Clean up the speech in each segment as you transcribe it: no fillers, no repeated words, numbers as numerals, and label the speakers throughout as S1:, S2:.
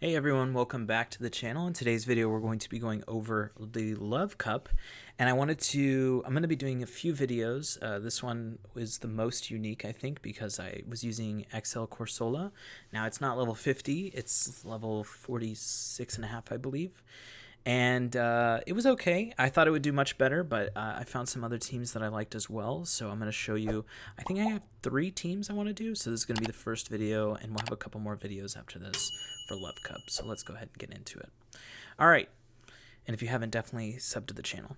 S1: Hey everyone, welcome back to the channel. In today's video we're going to be going over the Love Cup, and I'm going to be doing a few videos. This one was the most unique, I think, because I was using XL Corsola. Now it's not level 50, it's level 46 and a half, I believe. And it was okay. I thought it would do much better, but I found some other teams that I liked as well. So I'm going to show you, I think I have 3 teams I want to do. So this is going to be the first video, and we'll have a couple more videos after this for Love Cup. So let's go ahead and get into it. All right. And if you haven't, definitely sub to the channel.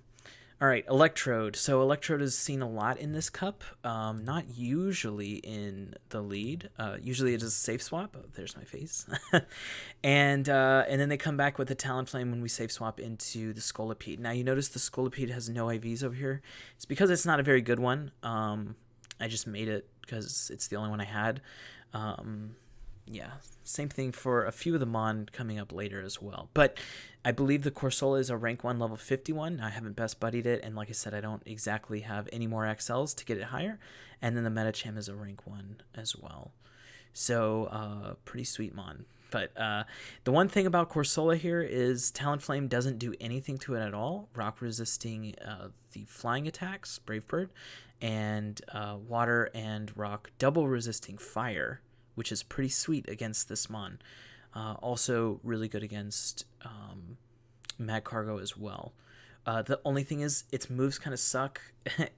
S1: All right, Electrode. So Electrode is seen a lot in this cup, not usually in the lead. Usually it is a safe swap. Oh, there's my face. And then they come back with the Talonflame when we safe swap into the Scolipede. Now you notice the Scolipede has no IVs over here. It's because it's not a very good one. I just made it because it's the only one I had. Yeah, same thing for a few of the Mon coming up later as well. But I believe the Corsola is a rank 1 level 51. I haven't best buddied it, and like I said, I don't exactly have any more XLs to get it higher. And then the Medicham is a rank 1 as well. So pretty sweet Mon. But the one thing about Corsola here is Talonflame doesn't do anything to it at all. Rock resisting the flying attacks, Brave Bird, and water and rock double resisting fire, which is pretty sweet against this Mon. Also really good against Mad Cargo as well. The only thing is its moves kind of suck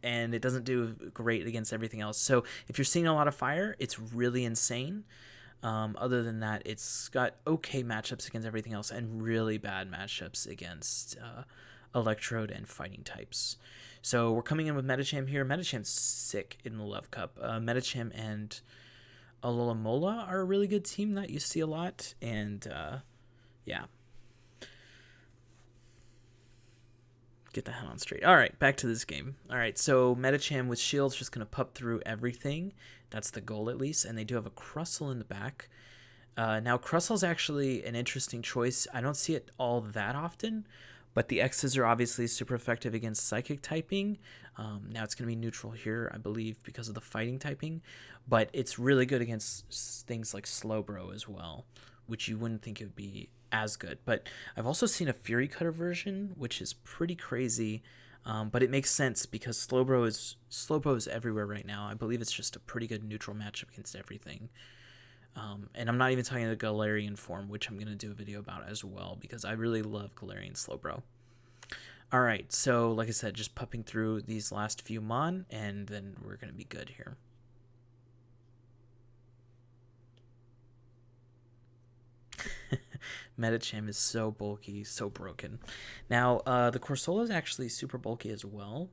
S1: and it doesn't do great against everything else. So if you're seeing a lot of fire, it's really insane. Other than that, it's got okay matchups against everything else and really bad matchups against Electrode and fighting types. So we're coming in with Medicham here. Medicham's sick in the Love Cup. Medicham and Alola are a really good team that you see a lot, and yeah. Get the head on straight. All right, back to this game. All right, so Medicham with shields just going to pup through everything. That's the goal at least, and they do have a Crustle in the back. Now, Crustle's actually an interesting choice. I don't see it all that often, but the X's are obviously super effective against Psychic typing. Now it's going to be neutral here, I believe, because of the fighting typing, but it's really good against things like Slowbro as well, which you wouldn't think it would be as good. But I've also seen a Fury Cutter version, which is pretty crazy, but it makes sense because Slowbro is everywhere right now. I believe it's just a pretty good neutral matchup against everything. And I'm not even talking the Galarian form, which I'm going to do a video about as well, because I really love Galarian Slowbro. Alright, so like I said, just pupping through these last few Mon, and then we're going to be good here. Medicham is so bulky, so broken. Now, the Corsola is actually super bulky as well,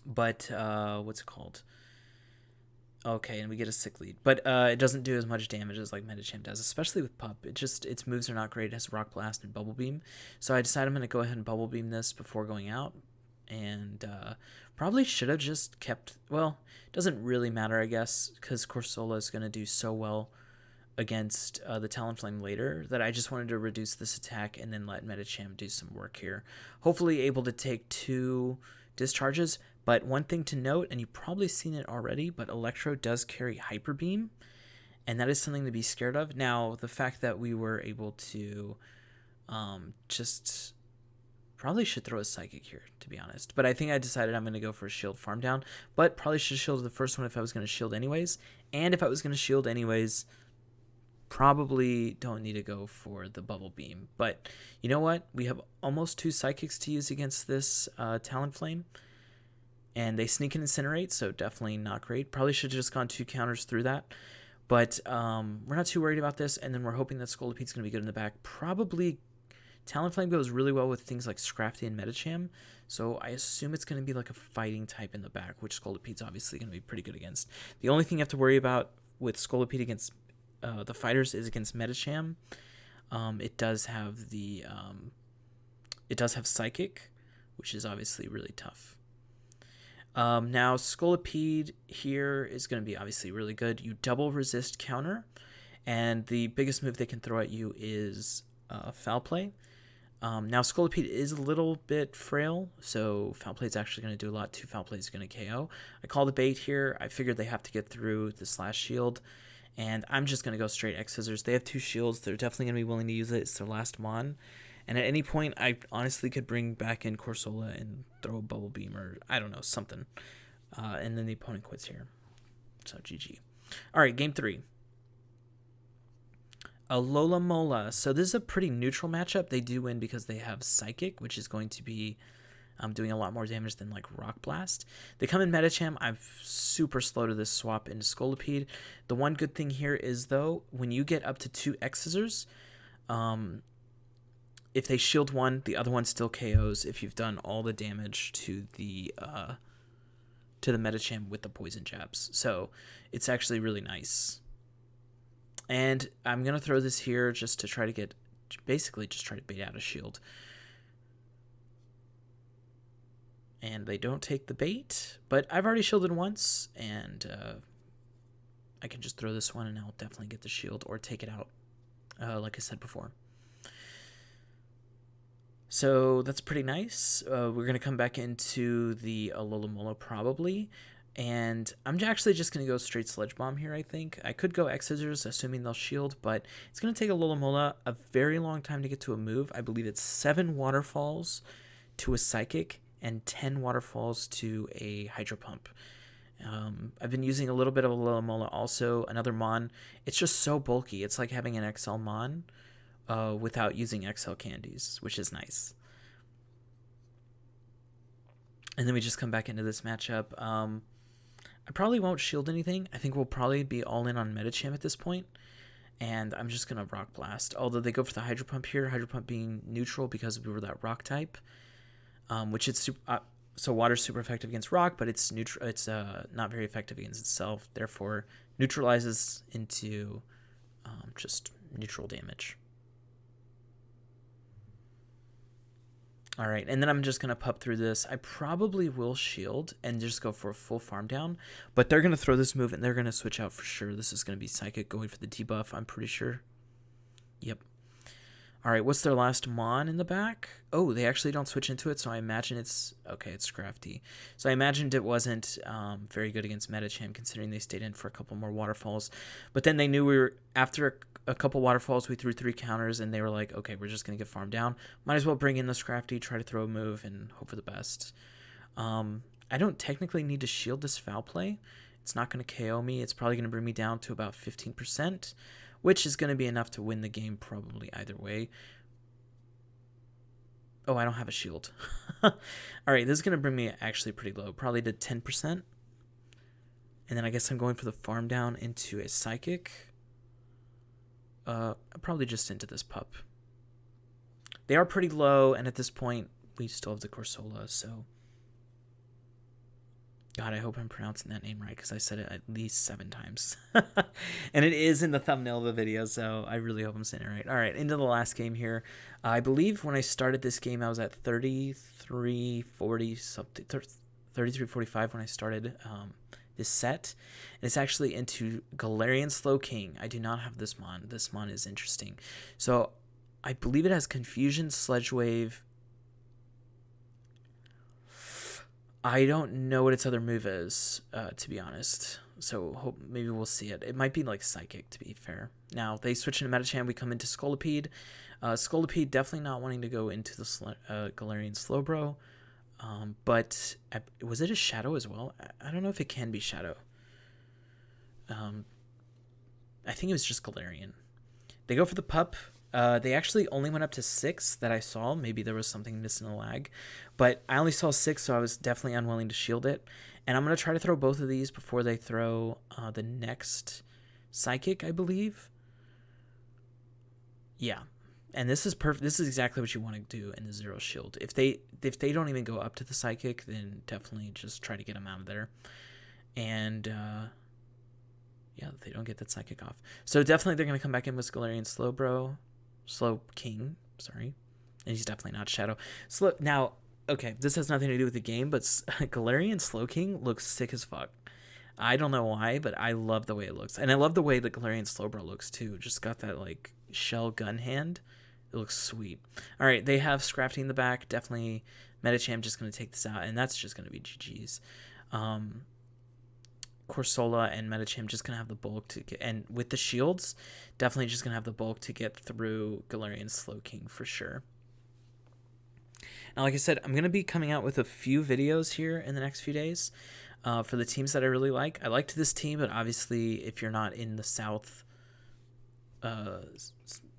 S1: but what's it called? Okay, and we get a sick lead, but it doesn't do as much damage as like Medicham does, especially with Pup. Its moves are not great. It has Rock Blast and Bubble Beam, so I decided I'm going to go ahead and Bubble Beam this before going out, and probably should have just kept, well, it doesn't really matter, I guess, because Corsola is going to do so well against the Talonflame later that I just wanted to reduce this attack and then let Medicham do some work here. Hopefully able to take 2 discharges. But one thing to note, and you've probably seen it already, but Electro does carry Hyper Beam, and that is something to be scared of. Now, the fact that we were able to just probably should throw a Psychic here, to be honest. But I think I decided I'm going to go for a shield farm down, but probably should have shielded the first one if I was going to shield anyways. And if I was going to shield anyways, probably don't need to go for the Bubble Beam. But you know what? We have almost 2 Psychics to use against this Talonflame. And they sneak and incinerate, so definitely not great. Probably should have just gone 2 counters through that. But we're not too worried about this, and then we're hoping that Scolipede's going to be good in the back. Probably Talonflame goes really well with things like Scrafty and Medicham, so I assume it's going to be like a fighting type in the back, which Scolipede's obviously going to be pretty good against. The only thing you have to worry about with Scolipede against the fighters is against Medicham. It does have Psychic, which is obviously really tough. Now, Scolipede here is going to be obviously really good. You double resist counter, and the biggest move they can throw at you is Foul Play. Now, Scolipede is a little bit frail, so Foul Play is actually going to do a lot. 2 Foul Play is going to KO. I call the bait here. I figured they have to get through the Slash Shield, And I'm just going to go straight X Scissors. They have 2 shields. They're definitely going to be willing to use it. It's their last Mon. And at any point, I honestly could bring back in Corsola and throw a Bubble Beam or, I don't know, something. And then the opponent quits here. So GG. All right, game 3. Alola Mola. So this is a pretty neutral matchup. They do win because they have Psychic, which is going to be doing a lot more damage than like Rock Blast. They come in Medicham. I'm super slow to this swap into Scolipede. The one good thing here is, though, when you get up to 2 X Scissors, if they shield one, the other one still KOs if you've done all the damage to the Medicham with the poison jabs. So it's actually really nice. And I'm going to throw this here just to try to get, basically just try to bait out a shield. And they don't take the bait, but I've already shielded once, and I can just throw this one and I'll definitely get the shield or take it out, like I said before. So that's pretty nice. We're going to come back into the Alola Mola probably. And I'm actually just going to go straight Sledge Bomb here, I think. I could go X Scissors, assuming they'll shield, but it's going to take Alola Mola a very long time to get to a move. I believe it's 7 Waterfalls to a Psychic and 10 Waterfalls to a Hydro Pump. I've been using a little bit of Alola Mola also, another Mon. It's just so bulky. It's like having an XL Mon without using XL candies, which is nice. And then we just come back into this matchup. I probably won't shield anything. I think we'll probably be all in on Medicham at this point. And I'm just going to Rock Blast. Although they go for the Hydro Pump here. Hydro Pump being neutral because we were that Rock type. Which is so water's super effective against rock, but it's neutral. It's not very effective against itself. Therefore, neutralizes into just neutral damage. All right, and then I'm just gonna pup through this. I probably will shield and just go for a full farm down, but they're gonna throw this move and they're gonna switch out for sure. This is gonna be Psychic going for the debuff. I'm pretty sure. Yep. All right, what's their last Mon in the back? Oh, they actually don't switch into it, so I imagine it's... Okay, it's Scrafty. So I imagined it wasn't very good against Medicham, considering they stayed in for a couple more Waterfalls. But then they knew we were... After a couple Waterfalls, we threw 3 counters, and they were like, okay, we're just going to get farmed down. Might as well bring in the Scrafty, try to throw a move, and hope for the best. I don't technically need to shield this Foul Play. It's not going to KO me. It's probably going to bring me down to about 15%. Which is going to be enough to win the game probably either way. Oh, I don't have a shield. All right, this is going to bring me actually pretty low, probably to 10%. And then I guess I'm going for the farm down into a Psychic. Probably just into this pup. They are pretty low, and at this point, we still have the Corsola, so... God, I hope I'm pronouncing that name right, because I said it at least 7 times. And it is in the thumbnail of the video, so I really hope I'm saying it right. All right, into the last game here. I believe when I started this game, I was at 3340 something, 3345 when I started this set. And it's actually into Galarian Slowking. I do not have this Mon. This Mon is interesting. So I believe it has Confusion, Sledge Wave. I don't know what its other move is, to be honest. So maybe we'll see it. It might be like Psychic, to be fair. Now, they switch into Medicham. We come into Scolipede. Scolipede definitely not wanting to go into the Galarian Slowbro. But was it a Shadow as well? I don't know if it can be Shadow. I think it was just Galarian. They go for the pup. They actually only went up to 6 that I saw. Maybe there was something missing in the lag. But I only saw 6, so I was definitely unwilling to shield it. And I'm going to try to throw both of these before they throw the next Psychic, I believe. Yeah. And this is perfect. This is exactly what you want to do in the Zero Shield. If they don't even go up to the Psychic, then definitely just try to get them out of there. And... yeah, they don't get that Psychic off. So definitely they're going to come back in with Galarian Slowking, sorry. And he's definitely not Shadow. Now, okay, this has nothing to do with the game, but Galarian Slowking looks sick as fuck. I don't know why, but I love the way it looks. And I love the way the Galarian Slowbro looks too. Just got that like shell gun hand. It looks sweet. All right, they have Scrafty in the back. Definitely Medicham just going to take this out, and that's just going to be GG's. Corsola and Medicham just going to have the bulk to get, and with the shields, definitely just going to have the bulk to get through Galarian Slowking for sure. Now, like I said, I'm going to be coming out with a few videos here in the next few days for the teams that I really like. I liked this team, but obviously if you're not in the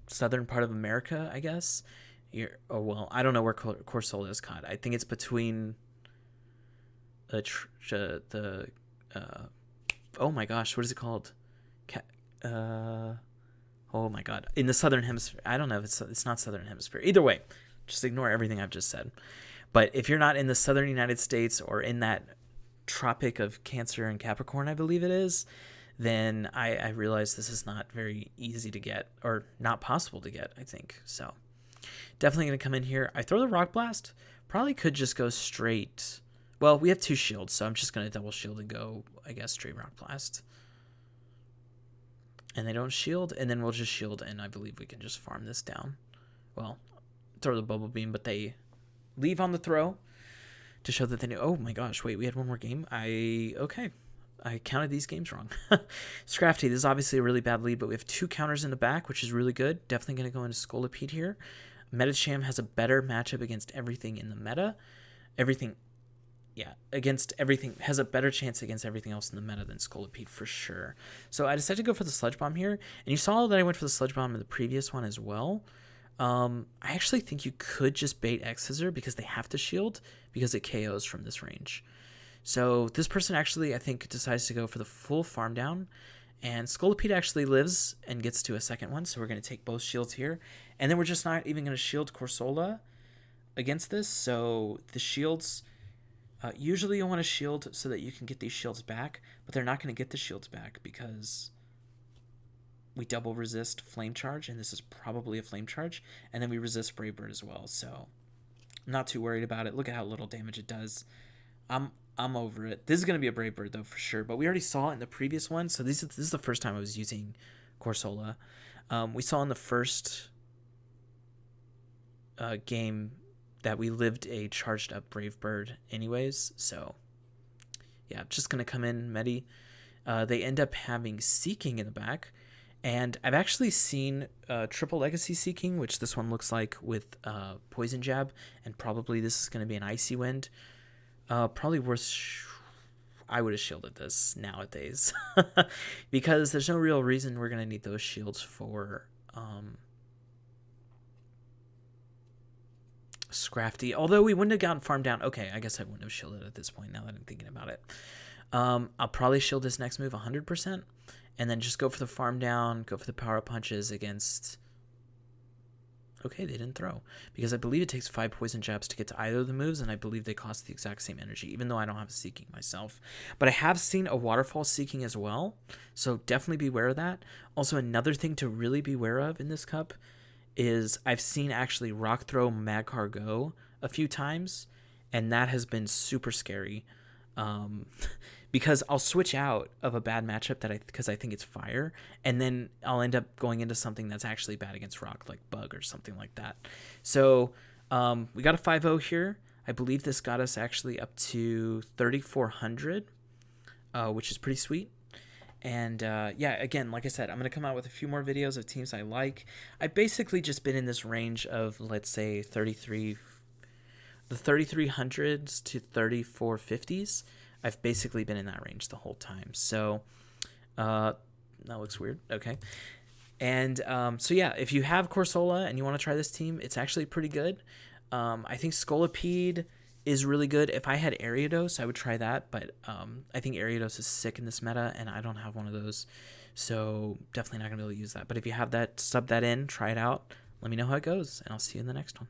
S1: southern part of America, I guess, well, I don't know where Corsola is caught. I think it's between oh my gosh, what is it called? Oh my god, in the southern hemisphere. I don't know if it's not southern hemisphere. Either way, just ignore everything I've just said. But if you're not in the southern United States or in that tropic of Cancer and Capricorn, I believe it is, then I realize this is not very easy to get, or not possible to get, I think. So definitely going to come in here. I throw the Rock Blast. Probably could just go straight. Well, we have 2 shields, so I'm just going to double shield and go, I guess, straight Rock Blast. And they don't shield, and then we'll just shield, and I believe we can just farm this down. Well, throw the Bubble Beam, but they leave on the throw to show that they knew. Oh my gosh, wait, we had one more game? Okay. I counted these games wrong. Scrafty, this is obviously a really bad lead, but we have 2 counters in the back, which is really good. Definitely going to go into Scolipede here. Medicham has a better matchup against everything in the meta. Against everything, has a better chance against everything else in the meta than Scolipede for sure. So I decided to go for the Sludge Bomb here, and you saw that I went for the Sludge Bomb in the previous one as well. I actually think you could just bait X-Scissor because they have to shield because it KOs from this range. So this person actually, I think, decides to go for the full farm down, and Scolipede actually lives and gets to a second one, so we're going to take both shields here. And then we're just not even going to shield Corsola against this, so the shields... usually you want to shield so that you can get these shields back, but they're not going to get the shields back because we double resist Flame Charge, and this is probably a Flame Charge, and then we resist Brave Bird as well, so I'm not too worried about it. Look at how little damage it does. I'm over it. This is going to be a Brave Bird, though, for sure, but we already saw it in the previous one, so this is the first time I was using Corsola. We saw in the first game that we lived a charged up Brave Bird anyways, so yeah, just going to come in Medi. They end up having Seeking in the back, and I've actually seen triple Legacy Seeking, which this one looks like with Poison Jab, and probably this is going to be an Icy Wind. Probably worth... I would have shielded this nowadays because there's no real reason we're going to need those shields for Scrafty. Although we wouldn't have gotten farmed down. Okay, I guess I wouldn't have shielded at this point now that I'm thinking about it. I'll probably shield this next move 100%, and then just go for the farm down, go for the power-up punches against... Okay, they didn't throw, because I believe it takes 5 Poison Jabs to get to either of the moves, and I believe they cost the exact same energy, even though I don't have a Seeking myself. But I have seen a Waterfall Seeking as well, so definitely beware of that. Also, another thing to really beware of in this cup is I've seen actually Rock Throw Magcar go a few times, and that has been super scary. Because I'll switch out of a bad matchup because I think it's fire, and then I'll end up going into something that's actually bad against rock, like bug or something like that. So we got a 5-0 here. I believe this got us actually up to 3,400, which is pretty sweet. And yeah, again, like I said, I'm going to come out with a few more videos of teams I like. I've basically just been in this range of, let's say, the 3,300s to 3,450s. I've basically been in that range the whole time. So that looks weird. Okay. And so yeah, if you have Corsola and you want to try this team, it's actually pretty good. I think Scolipede is really good. If I had Ariados, I would try that, but I think Ariados is sick in this meta, and I don't have one of those, so definitely not going to be able to use that. But if you have that, sub that in, try it out. Let me know how it goes, and I'll see you in the next one.